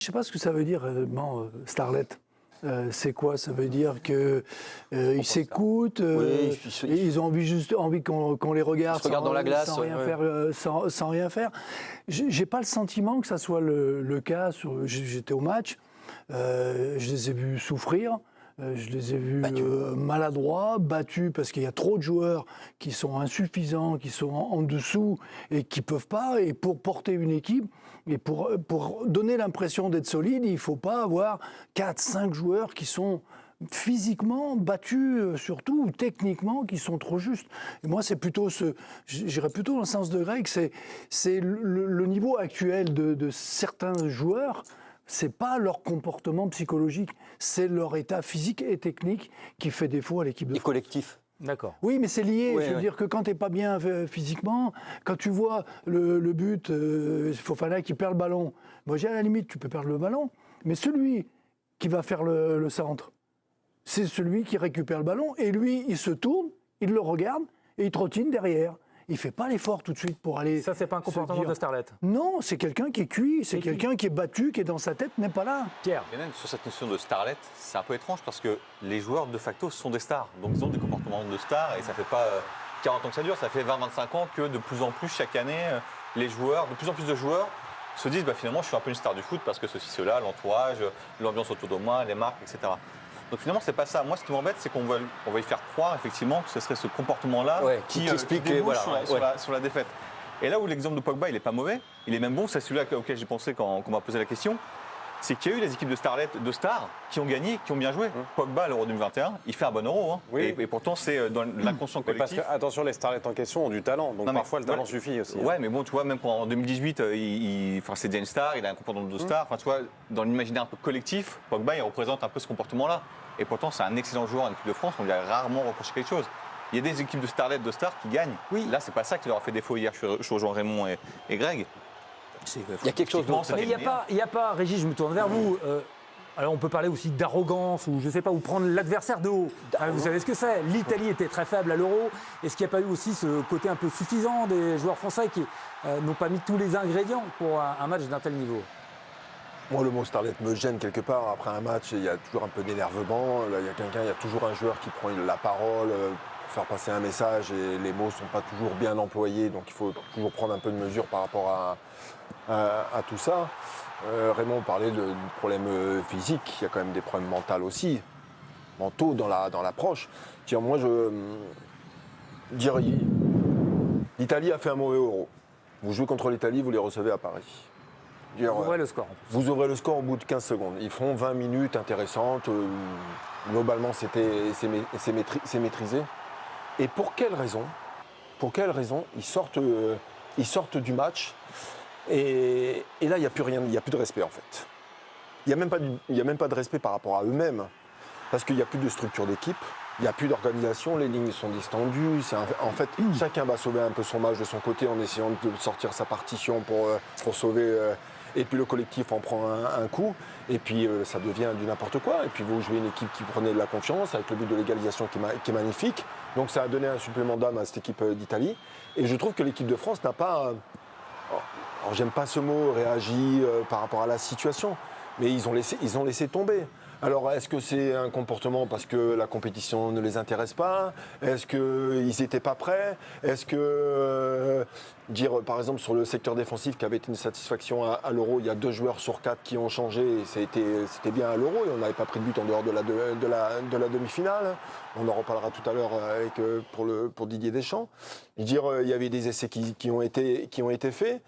Je ne sais pas ce que ça veut dire réellement, starlet. C'est quoi? Ça veut dire que ils s'écoutent, Oui, ils ont envie qu'on les regarde, dans la glace, sans rien faire. Sans rien faire. J'ai pas le sentiment que ça soit le cas. J'étais au match, je les ai vus souffrir. Je les ai vus maladroits, battus, parce qu'il y a trop de joueurs qui sont insuffisants, qui sont en dessous et qui ne peuvent pas. Et pour porter une équipe, et pour donner l'impression d'être solide, il ne faut pas avoir 4-5 joueurs qui sont physiquement battus, surtout, ou techniquement, qui sont trop justes. Et moi, c'est plutôt j'irais plutôt dans le sens de Greg, c'est le niveau actuel de certains joueurs. C'est pas leur comportement psychologique, c'est leur état physique et technique qui fait défaut à l'équipe de France. Et collectif. D'accord. Oui, mais c'est lié. Oui, je veux dire que quand tu n'es pas bien physiquement, quand tu vois le but, Fofana qui perd le ballon, moi j'ai à la limite, tu peux perdre le ballon, mais celui qui va faire le centre, c'est celui qui récupère le ballon et lui, il se tourne, il le regarde et il trottine derrière. Il ne fait pas l'effort tout de suite pour aller. Ça, c'est pas un comportement de starlet. Non, c'est quelqu'un qui est cuit, c'est quelqu'un qui est battu, qui est dans sa tête, n'est pas là. Pierre. Et même sur cette notion de starlet, c'est un peu étrange parce que les joueurs de facto sont des stars. Donc ils ont des comportements de stars et ça fait pas 40 ans que ça dure, ça fait 20-25 ans que de plus en plus chaque année, les joueurs, de plus en plus de joueurs se disent finalement je suis un peu une star du foot parce que ceci, cela, l'entourage, l'ambiance autour de moi, les marques, etc. Donc finalement, c'est pas ça. Moi, ce qui m'embête, c'est qu'on va y faire croire effectivement que ce serait ce comportement-là qui explique sur la défaite. Et là où l'exemple de Pogba, il n'est pas mauvais, il est même bon, c'est celui-là auquel j'ai pensé quand on m'a posé la question, c'est qu'il y a eu les équipes de stars qui ont gagné, qui ont bien joué. Pogba à l'Euro 2021, il fait un bon Euro. Hein. Oui. Et pourtant, c'est dans l'inconscient collectif. Parce que, attention, les starlets en question ont du talent, donc parfois le talent suffit aussi. Ouais, mais bon, tu vois, même en 2018, c'est déjà une star, il a un comportement de star. Enfin, tu vois, dans l'imaginaire un peu collectif, Pogba, il représente un peu ce comportement-là. Et pourtant, c'est un excellent joueur en équipe de France, on lui a rarement reproché quelque chose. Il y a des équipes de starlets, de stars qui gagnent. Oui. Là, c'est pas ça qui leur a fait défaut hier. Je rejoins Raymond et Greg. Il y a quelque chose d'autre. Mais il n'y a pas, Régis, je me tourne vers vous. Alors on peut parler aussi d'arrogance ou je sais pas, ou prendre l'adversaire de haut. Vous savez ce que c'est? L'Italie était très faible à l'Euro. Est-ce qu'il n'y a pas eu aussi ce côté un peu suffisant des joueurs français qui n'ont pas mis tous les ingrédients pour un match d'un tel niveau? Moi, le mot starlet me gêne quelque part. Après un match, il y a toujours un peu d'énervement. Là, il y a toujours un joueur qui prend la parole pour faire passer un message et les mots ne sont pas toujours bien employés. Donc il faut toujours prendre un peu de mesure par rapport à tout ça. Raymond parlait du problème physique. Il y a quand même des problèmes mentaux dans l'approche. Moi, l'Italie a fait un mauvais Euro. Vous jouez contre l'Italie, vous les recevez à Paris. Vous ouvrez le score. Vous ouvrez le score au bout de 15 secondes. Ils font 20 minutes intéressantes. Globalement, c'est maîtrisé. Et pour quelle raison ils sortent du match et là, il n'y a plus rien, il n'y a plus de respect en fait. Il n'y a même pas de respect par rapport à eux-mêmes. Parce qu'il n'y a plus de structure d'équipe, il n'y a plus d'organisation, les lignes sont distendues. En fait, chacun va sauver un peu son match de son côté en essayant de sortir sa partition pour sauver. Et puis le collectif en prend un coup. Et puis ça devient du n'importe quoi. Et puis vous jouez une équipe qui prenait de la confiance avec le but de l'égalisation qui est magnifique. Donc ça a donné un supplément d'âme à cette équipe d'Italie. Et je trouve que l'équipe de France n'a pas... Alors j'aime pas ce mot, réagi par rapport à la situation. Mais ils ont laissé tomber. Alors, est-ce que c'est un comportement parce que la compétition ne les intéresse pas? Est-ce qu'ils n'étaient pas prêts? Est-ce que, dire par exemple sur le secteur défensif qui avait été une satisfaction à l'Euro, il y a 2 joueurs sur 4 qui ont changé et c'était bien à l'Euro et on n'avait pas pris de but en dehors de la demi-finale. On en reparlera tout à l'heure pour Didier Deschamps. Il y avait des essais qui ont été faits.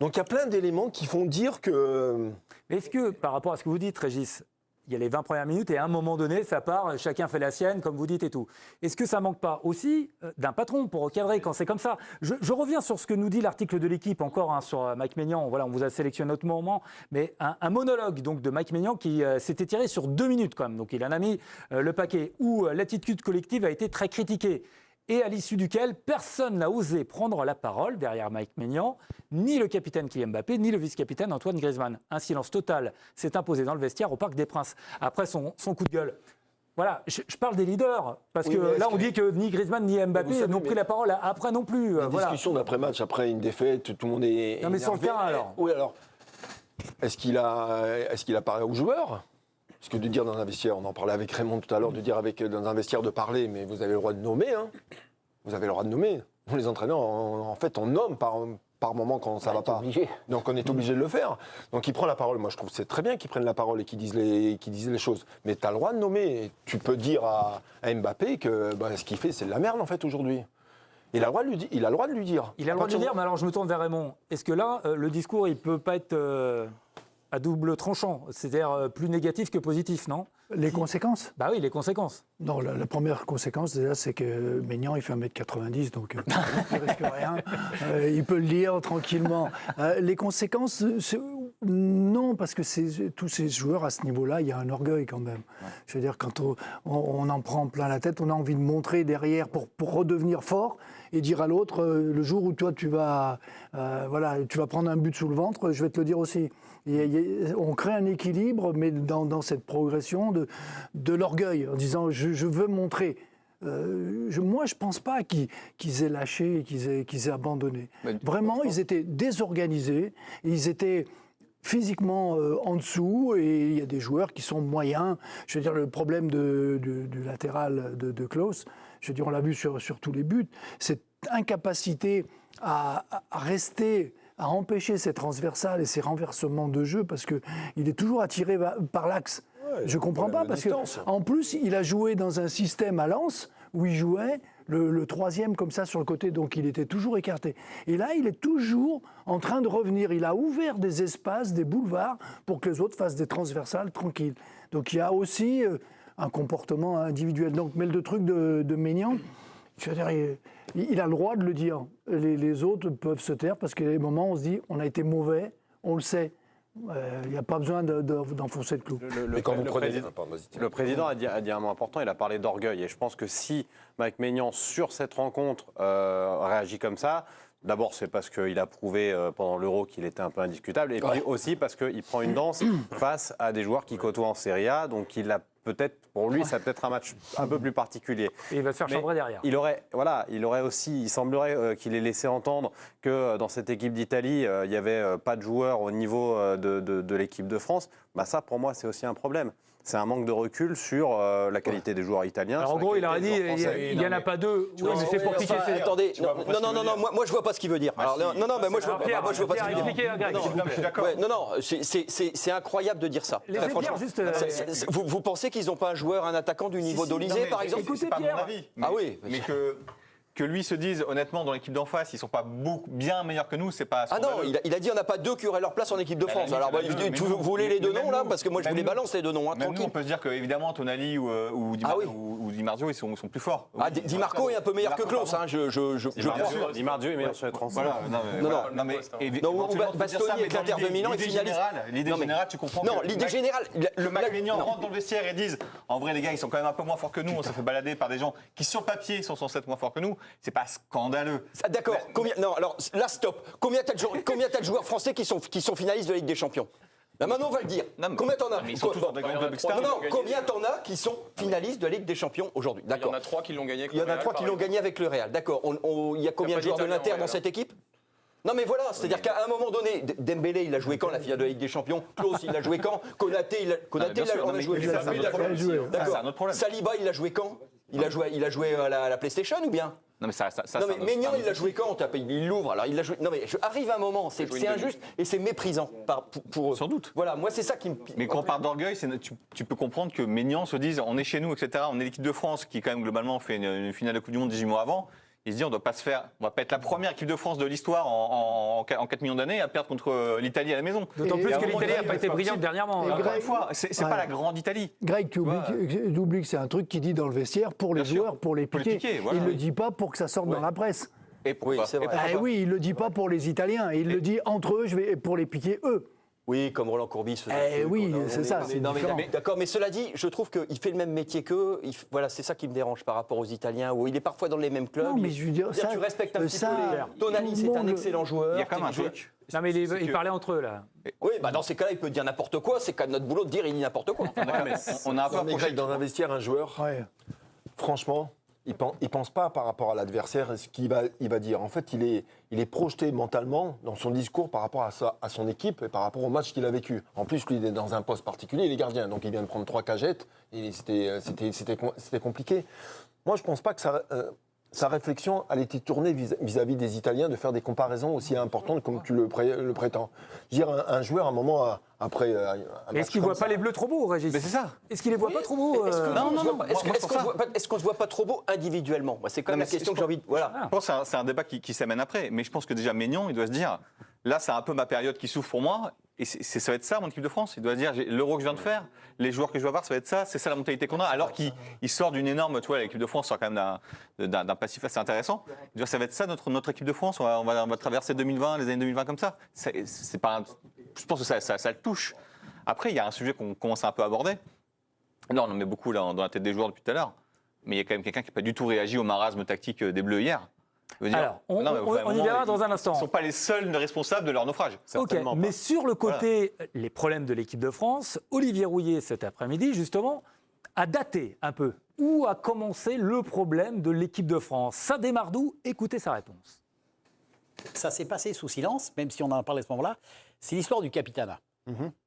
Donc il y a plein d'éléments qui font dire que... Est-ce que, par rapport à ce que vous dites, Régis, il y a les 20 premières minutes et à un moment donné, ça part, chacun fait la sienne, comme vous dites et tout. Est-ce que ça manque pas aussi d'un patron pour recadrer quand c'est comme ça? Je reviens sur ce que nous dit l'article de l'Équipe, encore sur Mike Maignan. Voilà, on vous a sélectionné notre moment, mais un monologue donc, de Mike Maignan qui s'était tiré sur 2 minutes quand même. Donc il en a mis le paquet, où l'attitude collective a été très critiquée. Et à l'issue duquel personne n'a osé prendre la parole derrière Mike Maignan, ni le capitaine Kylian Mbappé, ni le vice-capitaine Antoine Griezmann. Un silence total s'est imposé dans le vestiaire au Parc des Princes, après son coup de gueule. Voilà, je parle des leaders, parce que là on dit que ni Griezmann ni Mbappé n'ont pris la parole après non plus. Discussion d'après-match, après une défaite, tout le monde est... Non mais sur le terrain alors. Oui alors, est-ce qu'il a parlé aux joueurs? Parce que de dire dans un vestiaire, on en parlait avec Raymond tout à l'heure, de dire dans un vestiaire de parler, mais vous avez le droit de nommer, hein. Vous avez le droit de nommer. Les entraîneurs, en fait, on nomme par moment quand ça va pas. Obligé. Donc on est obligé de le faire. Donc il prend la parole. Moi je trouve que c'est très bien qu'ils prennent la parole et qu'ils disent les choses. Mais tu as le droit de nommer. Tu peux dire à Mbappé que ce qu'il fait c'est de la merde en fait aujourd'hui. Il a le droit de lui dire. Il a le droit de lui dire. Il a le droit de lui dire, mais alors je me tourne vers Raymond. Est-ce que là, le discours, il peut pas être à double tranchant, c'est-à-dire plus négatif que positif, non? Les conséquences? Bah oui, les conséquences. Non, la première conséquence, déjà, c'est que Maignan, il fait 1m90, donc il risque rien. Il peut le dire tranquillement. Les conséquences, non, parce que tous ces joueurs, à ce niveau-là, il y a un orgueil quand même. Ouais. Je veux dire, quand on en prend plein la tête, on a envie de montrer derrière pour redevenir fort et dire à l'autre, le jour où toi, tu vas prendre un but sous le ventre, je vais te le dire aussi. On crée un équilibre, mais dans cette progression de l'orgueil, en disant je veux montrer. Moi, je ne pense pas qu'ils aient lâché, qu'ils aient abandonné. Vraiment, ils étaient désorganisés, ils étaient physiquement en dessous, et il y a des joueurs qui sont moyens. Je veux dire, le problème du latéral de Klose, je veux dire, on l'a vu sur tous les buts, cette incapacité à rester, à empêcher ces transversales et ces renversements de jeu, parce qu'il est toujours attiré par l'axe. Ouais, je ne comprends pas, parce qu'en plus, il a joué dans un système à Lens où il jouait le troisième comme ça sur le côté, donc il était toujours écarté. Et là, il est toujours en train de revenir. Il a ouvert des espaces, des boulevards, pour que les autres fassent des transversales tranquilles. Donc il y a aussi un comportement individuel. Donc, mais le truc de Maignan, je veux dire, il a le droit de le dire. Les autres peuvent se taire, parce qu'il y a des moments où on se dit, on a été mauvais, on le sait. Il n'y a pas besoin d'enfoncer le clou. Le président a dit un mot important, il a parlé d'orgueil. Et je pense que si Mike Maignan, sur cette rencontre, réagit comme ça, d'abord c'est parce qu'il a prouvé pendant l'Euro qu'il était un peu indiscutable, et puis aussi parce qu'il prend une danse face à des joueurs qui côtoient en Serie A, donc il a peut-être, pour lui, ça peut être un match un peu plus particulier. Et il va se faire chambrer derrière. Il aurait aussi, il semblerait qu'il ait laissé entendre que dans cette équipe d'Italie, il n'y avait pas de joueurs au niveau de l'équipe de France. Ça, pour moi, c'est aussi un problème. C'est un manque de recul sur la qualité des joueurs italiens. Alors en gros, il aurait dit, il n'y en a pas deux. Oui, mais c'est pour piquer. Attendez, non, moi je vois pas ce qu'il veut dire. Alors, non, moi je vois pas ce qu'il veut dire. Non, c'est incroyable de dire ça. Très franchement. Vous pensez qu'ils n'ont pas un joueur, un attaquant du niveau d'Olysée, par exemple? C'est pas mon avis. Ah oui. Mais que lui se dise, honnêtement, dans l'équipe d'en face, ils ne sont pas bien meilleurs que nous, c'est pas... Ah non, il a dit, il n'y en a pas deux qui auraient leur place en équipe de France. Alors, vous voulez les deux noms, là? Parce que moi, je vous les balance, les deux noms, tranquille. Nous, on peut se dire qu'évidemment, Tonali ou Di Marzio, ils sont plus forts. Ah, Di Marco est un peu meilleur que Klose, hein, je Di Marzio est meilleur sur les transferts. Non, mais Bastoni avec l'Inter de Milan, il finalise. L'idée générale, tu comprends. Non, l'idée générale... Le Mike Maignan rentre dans le vestiaire et disent, en vrai, les gars, ils sont quand même un peu moins forts que nous, on se fait balader par des gens qui, sur le papier, sont censés être moins forts que nous. C'est pas scandaleux. D'accord. Non, alors là, stop. Combien t'as de joueurs français qui sont finalistes de la Ligue des Champions? Là, maintenant, on va le dire. Combien t'en as? Ils sont tous dans des grands clubs externes. Non, combien t'en as qui sont finalistes de la Ligue des Champions aujourd'hui? D'accord. Il y en a 3 qui l'ont gagné avec le Real. Il y en a 3 qui l'ont gagné avec le Real. D'accord. Il y a combien de joueurs de l'Inter dans cette équipe? Non mais voilà, c'est-à-dire qu'à un moment donné, Dembélé, il a joué quand la finale de la Ligue des Champions? Klose, il l'a joué quand? Konaté, il a joué. D'accord. Saliba, il l'a joué quand? Il a joué à la PlayStation ou bien? Non mais Maignan, il l'a joué quand? Il l'ouvre, alors il l'a joué. Non mais arrive un moment, c'est injuste et c'est méprisant pour eux. Sans doute. Voilà, moi c'est ça qui me. Mais quand on parle d'orgueil, tu peux comprendre que Maignan se dise, on est chez nous, etc. On est l'équipe de France qui quand même globalement fait une finale de Coupe du Monde 18 mois avant. Il se dit, on va pas être la première équipe de France de l'histoire en 4 millions d'années à perdre contre l'Italie à la maison. D'autant plus que l'Italie n'a pas été brillante dernièrement. Encore une fois, c'est pas la grande Italie. Greg, tu oublies que c'est un truc qu'il dit dans le vestiaire pour les joueurs, pour les piquer. Il ne le dit pas pour que ça sorte dans la presse. Et pourquoi? Oui, c'est vrai. Oui, il ne le dit pas pour les Italiens. Il le dit entre eux, pour les piquer eux. Oui, comme Roland Courbis. Oui, c'est ça. D'accord, mais cela dit, je trouve qu'il fait le même métier qu'eux. Voilà, c'est ça qui me dérange par rapport aux Italiens, où il est parfois dans les mêmes clubs. Non, mais je veux dire, ça, tu respectes un petit peu les... Tonali, c'est un excellent joueur. Il y a quand même un truc. Non, mais ils parlaient entre eux, là. Oui, dans ces cas-là, il peut dire n'importe quoi. C'est quand même notre boulot de dire il dit n'importe quoi. On a un peu dans un vestiaire, un joueur, franchement, il pense pas par rapport à l'adversaire et ce qu'il va dire. En fait, il est projeté mentalement dans son discours par rapport à son équipe et par rapport au match qu'il a vécu. En plus, lui, il est dans un poste particulier, il est gardien, donc il vient de prendre 3 cagettes et c'était compliqué. Moi, je pense pas que sa réflexion, elle était tournée vis-à-vis des Italiens, de faire des comparaisons aussi importantes comme tu le prétends. Je veux dire, un joueur, à un moment, après... Est-ce qu'il ne voit pas les Bleus trop beaux, Régis? Mais c'est ça. Est-ce qu'il ne les voit pas trop beaux Est-ce qu'on ne se voit pas trop beau individuellement? C'est quand même la question que j'ai envie de... Voilà. Je pense que c'est un débat qui s'amène après, mais je pense que déjà Maignan, il doit se dire, là c'est un peu ma période qui s'ouvre pour moi, et ça va être ça mon équipe de France. Il doit se dire, l'Euro que je viens de faire, les joueurs que je vais avoir, ça va être ça, c'est ça la mentalité qu'on a, alors qu'il sort d'une énorme, tu vois, l'équipe de France sort quand même d'un passif assez intéressant. Il doit dire, ça va être ça notre équipe de France, on va traverser 2020, les années 2020 comme ça. C'est pas je pense que ça le touche. Après, il y a un sujet qu'on commence un peu à aborder. Là, on en met beaucoup dans la tête des joueurs depuis tout à l'heure, mais il y a quand même quelqu'un qui n'a pas du tout réagi au marasme tactique des Bleus hier. Alors, on y verra dans un instant. Ils ne sont pas les seuls responsables de leur naufrage. Ok, mais sur le côté, les problèmes de l'équipe de France, Olivier Rouillet, cet après-midi, justement, a daté un peu. Où a commencé le problème de l'équipe de France? Ça démarre d'où? Écoutez sa réponse. Ça s'est passé sous silence, même si on en parle à ce moment-là. C'est l'histoire du capitanat.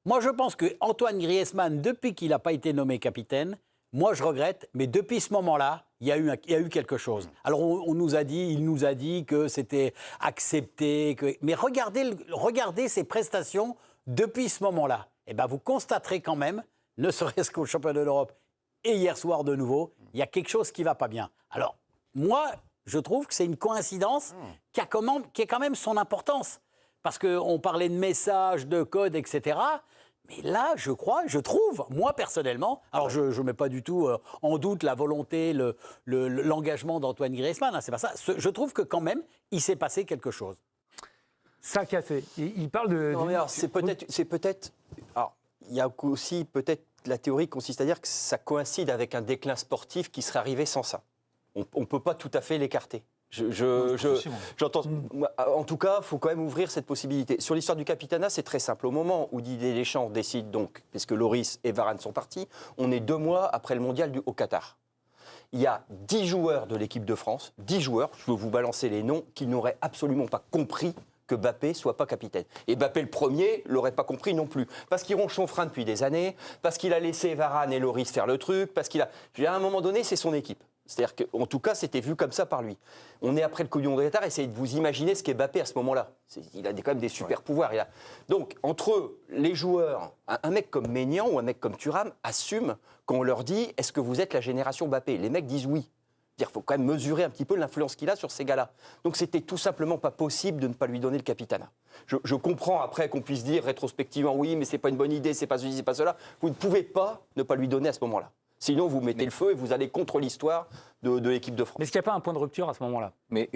Moi, je pense que Antoine Griezmann, depuis qu'il n'a pas été nommé capitaine, moi, je regrette, mais depuis ce moment-là, il y a eu quelque chose. Alors, il nous a dit que c'était accepté, mais regardez ses prestations depuis ce moment-là. Eh ben, vous constaterez quand même, ne serait-ce qu'au championnat d'Europe et hier soir de nouveau, il y a quelque chose qui ne va pas bien. Alors, moi, je trouve que c'est une coïncidence qui a quand même son importance. Parce qu'on parlait de messages, de codes, etc. Mais là, je trouve, moi personnellement, alors je ne mets pas du tout en doute la volonté, l'engagement d'Antoine Griezmann, hein, c'est pas ça. Je trouve que quand même, il s'est passé quelque chose. Ça a cassé. Il parle de... Non, mais alors, c'est peut-être... Alors, il y a aussi peut-être la théorie qui consiste à dire que ça coïncide avec un déclin sportif qui serait arrivé sans ça. On ne peut pas tout à fait l'écarter. J'entends. En tout cas, il faut quand même ouvrir cette possibilité. Sur l'histoire du capitanat, c'est très simple. Au moment où Didier Deschamps décide donc, puisque Lloris et Varane sont partis, on est 2 mois après le mondial au Qatar. Il y a 10 joueurs de l'équipe de France, 10 joueurs, je veux vous balancer les noms, qui n'auraient absolument pas compris que Mbappé soit pas capitaine. Et Mbappé, le premier, l'aurait pas compris non plus. Parce qu'il ronge son frein depuis des années, parce qu'il a laissé Varane et Lloris faire le truc, parce qu'il a... À un moment donné, c'est son équipe. C'est-à-dire qu'en tout cas, c'était vu comme ça par lui. On est après le couillon de Qatar, essayez de vous imaginer ce qu'est Mbappé à ce moment-là. Il a quand même des super pouvoirs. Donc, entre les joueurs, un mec comme Maignan ou un mec comme Thuram assume quand on leur dit « Est-ce que vous êtes la génération Mbappé ?» Les mecs disent oui. Il faut quand même mesurer un petit peu l'influence qu'il a sur ces gars-là. Donc, c'était tout simplement pas possible de ne pas lui donner le capitanat. Je comprends après qu'on puisse dire rétrospectivement « Oui, mais c'est pas une bonne idée, c'est pas ceci, c'est pas cela ». Vous ne pouvez pas ne pas lui donner à ce moment-là. Sinon, vous mettez le feu et vous allez contre l'histoire de l'équipe de France. Mais est-ce qu'il n'y a pas un point de rupture à ce moment-là? Moi,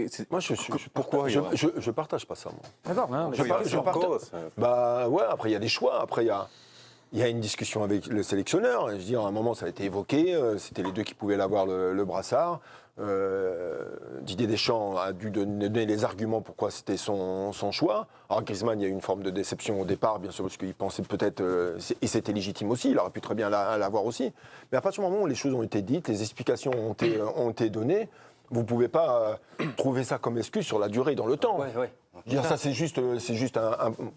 pourquoi je partage pas ça, moi. D'accord. Je partage. Bah ouais. Après, il y a des choix. Après, il y a une discussion avec le sélectionneur. Je veux dire, à un moment, ça a été évoqué. C'était les deux qui pouvaient l'avoir le brassard. Didier Deschamps a dû donner les arguments pourquoi c'était son choix. Alors Griezmann, il y a eu une forme de déception au départ, bien sûr, parce qu'il pensait peut-être, et c'était légitime aussi, il aurait pu très bien l'avoir aussi. Mais à partir du moment où les choses ont été dites, les explications ont été données, vous ne pouvez pas trouver ça comme excuse sur la durée dans le temps. Ouais. Dire ça, c'est juste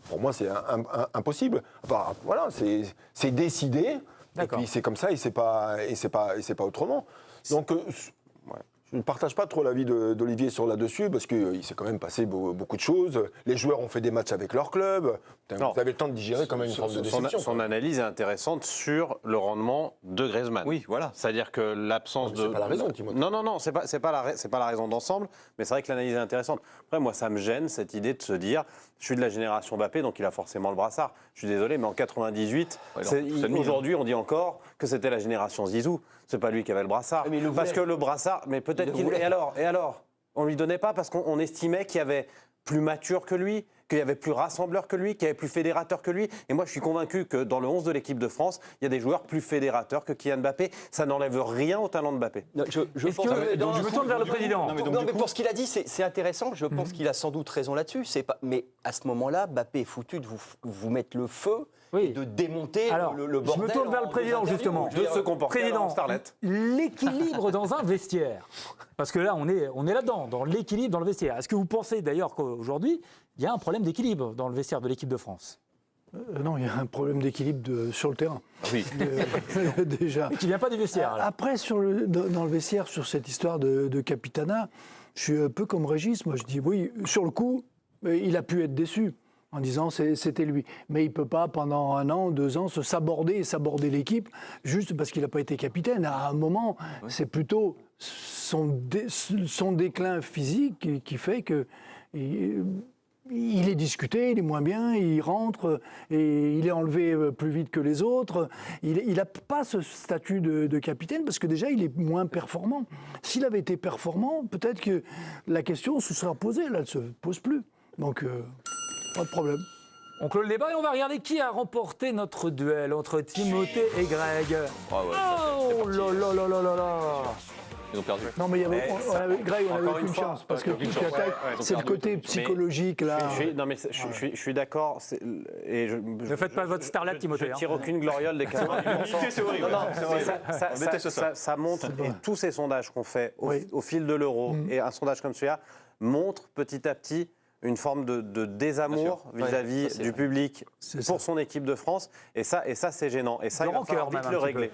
pour moi, c'est impossible. Enfin, voilà, c'est décidé. Et puis c'est comme ça, et c'est pas autrement. Donc, je ne partage pas trop l'avis d'Olivier sur là-dessus, parce qu'il s'est quand même passé beaucoup de choses. Les joueurs ont fait des matchs avec leur club. Vous avez le temps de digérer quand même une forme de déception. Son analyse est intéressante sur le rendement de Griezmann. Oui, voilà. C'est-à-dire que l'absence de... C'est pas la raison, Timothée. Non, c'est pas la raison d'ensemble, mais c'est vrai que l'analyse est intéressante. Après, moi, ça me gêne, cette idée de se dire, je suis de la génération Mbappé, donc il a forcément le brassard. Je suis désolé, mais en 98, aujourd'hui, on dit encore que c'était la génération Zizou. C'est pas lui qui avait le brassard. Parce que le brassard, mais peut-être qu'il... Et alors on lui donnait pas parce qu'on estimait qu'il y avait plus mature que lui, qu'il y avait plus rassembleur que lui, qu'il y avait plus fédérateur que lui. Et moi, je suis convaincu que dans le 11 de l'équipe de France, il y a des joueurs plus fédérateurs que Kylian Mbappé. Ça n'enlève rien au talent de Mbappé. Je me tourne vers le président. Non, mais pour ce qu'il a dit, c'est intéressant. Je pense qu'il a sans doute raison là-dessus. Mais à ce moment-là, Mbappé est foutu de vous mettre le feu et de démonter le bordel. Je me tourne vers le président, justement. De se comporter Président, en starlet. L'équilibre dans un vestiaire. Parce que là, on est là-dedans, dans l'équilibre dans le vestiaire. Est-ce que vous pensez d'ailleurs qu'aujourd'hui, il y a un problème d'équilibre dans le vestiaire de l'équipe de France ? Non, il y a un problème d'équilibre sur le terrain. Oui. Déjà. Qui ne vient pas du vestiaire. Alors. Après, dans le vestiaire, sur cette histoire de Capitana, je suis un peu comme Régis. Moi, je dis oui, sur le coup, il a pu être déçu en disant c'était lui. Mais il ne peut pas, pendant 1 an, 2 ans, saborder l'équipe juste parce qu'il n'a pas été capitaine. À un moment, c'est plutôt son déclin physique qui fait que... Il est discuté, il est moins bien, il rentre et il est enlevé plus vite que les autres. Il n'a pas ce statut de capitaine parce que déjà il est moins performant. S'il avait été performant, peut-être que la question se serait posée. Là, elle ne se pose plus. Donc, pas de problème. On clôt le débat et on va regarder qui a remporté notre duel entre Timothée et Greg. Oh là là là là là là. Ils ont perdu. Non, mais Greg, on n'avait aucune chance. Parce que tu attaques, c'est le côté psychologique, là. Je suis d'accord. Ne faites pas votre starlet, Timothée. Je ne tire aucune gloriole des 90%. C'est horrible. Ça montre, et tous ces sondages qu'on fait au fil de l'Euro, et un sondage comme celui-là, montre petit à petit une forme de désamour vis-à-vis du public pour son équipe de France. Et ça, c'est gênant. Et ça, il va falloir vite le régler.